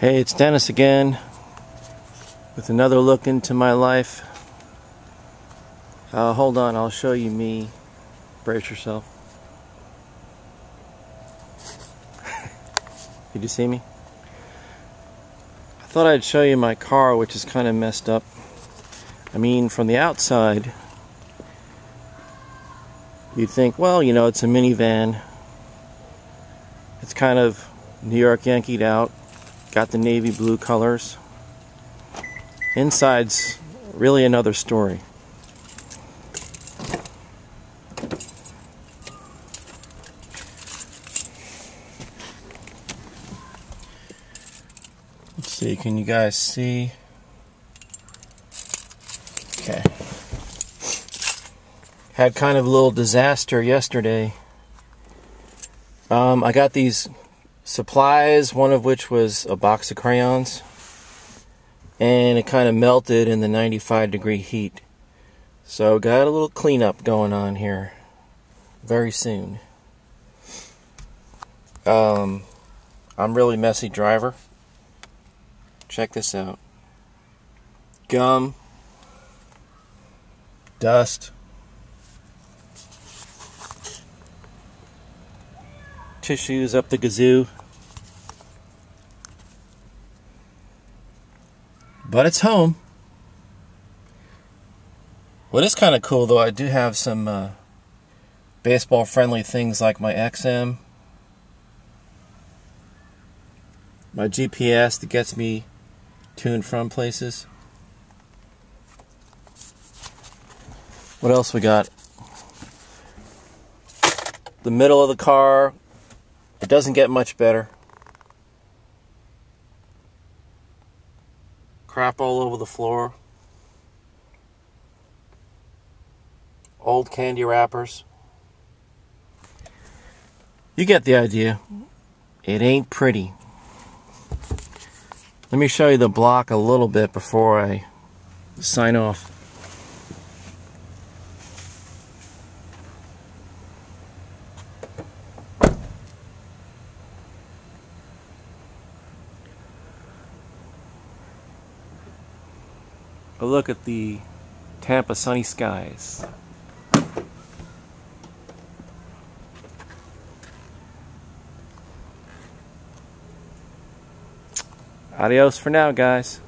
Hey, it's Dennis again with another look into my life. Hold on, I'll show you me. Brace yourself. Did you see me? I thought I'd show you my car, which is kind of messed up. I mean, from the outside, you'd think, well, you know, it's a minivan. It's kind of New York Yankeed out. Got the navy blue colors. Inside's really another story. Let's see, can you guys see? Okay. Had kind of a little disaster yesterday. I got these supplies, one of which was a box of crayons, and it kind of melted in the 95-degree heat. So got a little cleanup going on here very soon. I'm really messy driver. Check this out. Gum, dust, tissues up the gazoo. But it's home. What is kind of cool, though, I do have some baseball-friendly things like my XM, my GPS that gets me to and from places. What else we got? The middle of the car, it doesn't get much better. Crap all over the floor. Old candy wrappers. You get the idea. It ain't pretty. Let me show you the block a little bit before I sign off. A look at the Tampa sunny skies. Adios for now, guys.